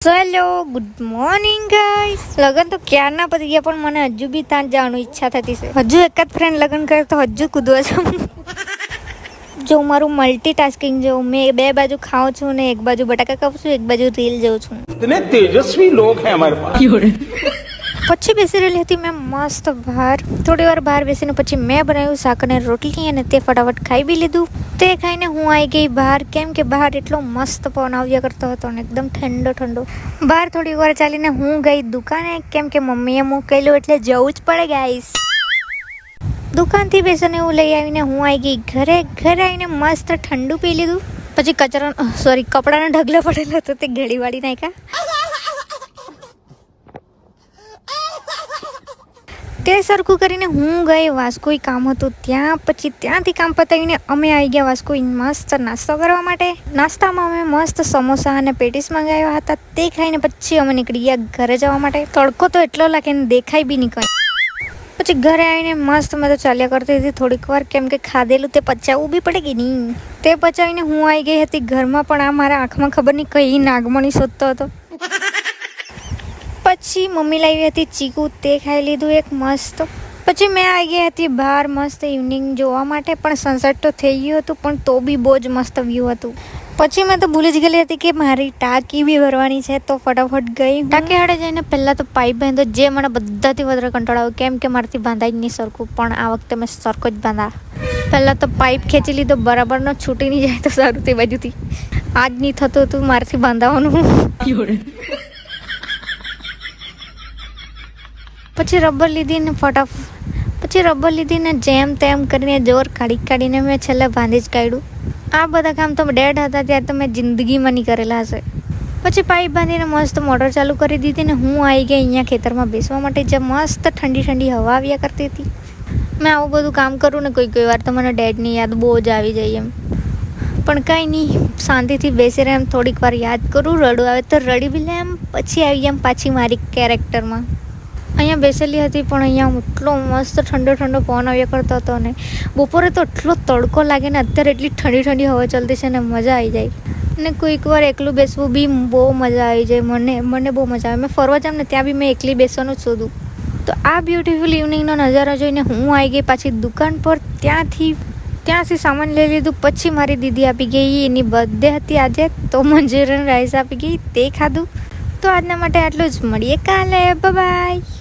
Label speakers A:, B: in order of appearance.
A: ચલો good morning guys. લગન તો ક્યારના પતી ગયા પણ મને હજુ બી ત્યાં જવાનું ઈચ્છા થતી છે. હજુ એક જ ફ્રેન્ડ લગન કરે તો હજુ કૂદવા છું. જો મારું મલ્ટીટાસ્કિંગ જેવું, મેં બે બાજુ ખાઉં છું ને એક બાજુ બટાકા ખાઉં છું, એક બાજુ રીલ જોઉં છું.
B: इतने तेजस्वी लोग हैं हमारे पास.
A: પછી બેસી રહેલી હતી મેં મસ્ત બહાર. થોડી વાર બહાર બેસીને પછી મેં બનાવ્યું શાક અને રોટલી અને તે ફટાફટ ખાઈ બી લીધું. તે ખાઈને હું આવી ગઈ બહાર, કેમ કે બહાર એટલો મસ્ત પવન આવ્યા કરતો હતો ને એકદમ ઠંડો ઠંડો. બહાર થોડી વાર ચાલીને હું ગઈ દુકાને, કેમ કે મમ્મીએ મૂકેલું એટલે જવું જ પડે ગાઈસ. દુકાનથી બેસીને એવું લઈ આવીને હું આવી ગઈ ઘરે. ઘરે આવીને મસ્ત ઠંડુ પી લીધું. પછી કપડાના ઢગલા પડેલા હતો તે ઘડી વાળી નાખ્યા. તે સરખું કરીને હું ગઈ વાસ્કોઈ કામ હતું ત્યાં. પછી ત્યાંથી કામ પતાવીને અમે આવી ગયા વાસ્કોઈ મસ્ત નાસ્તો કરવા માટે. નાસ્તામાં અમે મસ્ત સમોસા અને પેટીસ મંગાવ્યા હતા. તે ખાઈને પછી અમે નીકળી ગયા ઘરે જવા માટે. તડકો તો એટલો લાગે ને દેખાય બી નહીં કંઈ. પછી ઘરે આવીને મસ્ત મેં તો ચાલ્યા કરતી હતી થોડીક વાર, કેમ કે ખાધેલું તે પચાવવું બી પડે કે નહીં. તે પચાવીને હું આવી ગઈ હતી ઘરમાં, પણ આ મારા આંખમાં ખબર નહીં કઈ નાગમણી શોધતો હતો. પછી મમ્મી લાવી હતી ચીકુ, તે ખાઈ લીધું એક મસ્ત. પછી મેં આવી ગઈ હતી બહાર મસ્ત ઇવનિંગ જોવા માટે, પણ સનસેટ તો થઈ ગયું હતું પણ તો બી બહુ જ મસ્ત વ્યૂ હતું. પછી મેં તો ભૂલી જ ગયેલી હતી કે મારી ટાંકી બી ભરવાની છે, તો ફટાફટ ગઈ. ટાંકી હાડે જઈને પહેલાં તો પાઇપ બાંધ્યો, જે મને બધાથી વધારે કંટાળો આવ્યો, કેમ કે મારાથી બાંધાય જ નહીં સરખું. પણ આ વખતે મેં સરખો જ બાંધા. પહેલાં તો પાઇપ ખેંચી લીધો, બરાબરનો છૂટી નહીં જાય તો સારું તે બાજુથી. આ જ નહીં થતું હતું મારાથી બાંધાવાનું. પછી રબર લીધી ને જેમ તેમ કરીને જોર કાઢીને મેં છેલ્લે બાંધી જ કાઢ્યું. આ બધા કામ તો ડેડ હતા ત્યારે તો મેં જિંદગીમાં નહીં કરેલા હશે. પછી પાઇપ બાંધીને મસ્ત મોટર ચાલુ કરી દીધી ને હું આવી ગઈ અહીંયા ખેતરમાં બેસવા માટે, જે મસ્ત ઠંડી ઠંડી હવા આવ્યા કરતી હતી. મેં આવું બધું કામ કરું ને કોઈ વાર તો મને ડેડની યાદ બહુ જ આવી જાય એમ. પણ કંઈ નહીં, શાંતિથી બેસી રહે એમ. થોડીક વાર યાદ કરું, રડું આવે તો રડી બી લે એમ. પછી આવી એમ પાછી મારી કેરેક્ટરમાં. અહીંયા બેસેલી હતી પણ અહીંયા એટલો મસ્ત ઠંડો પવન આવ્યા કરતો હતો ને બપોરે તો એટલો તડકો લાગે ને અત્યારે એટલી ઠંડી હવા ચાલતી છે ને મજા આવી જાય. ને કોઈક વાર એકલું બેસવું બી બહુ મજા આવી જાય. મને બહુ મજા આવે. મેં ફરવા જામ ને ત્યાં બી મેં એકલી બેસવાનું જ શોધું. તો આ બ્યુટીફુલ ઇવનિંગનો નજારો જોઈને હું આવી ગઈ પાછી દુકાન પર. ત્યાંથી સામાન લઈ લીધું. પછી મારી દીદી આપી ગઈ, એની બર્થડે હતી આજે, તો મંચુરિયન રાઈસ આપી ગઈ, તે ખાધું. તો આજના માટે આટલું જ. મળીએ કાલે, બાય.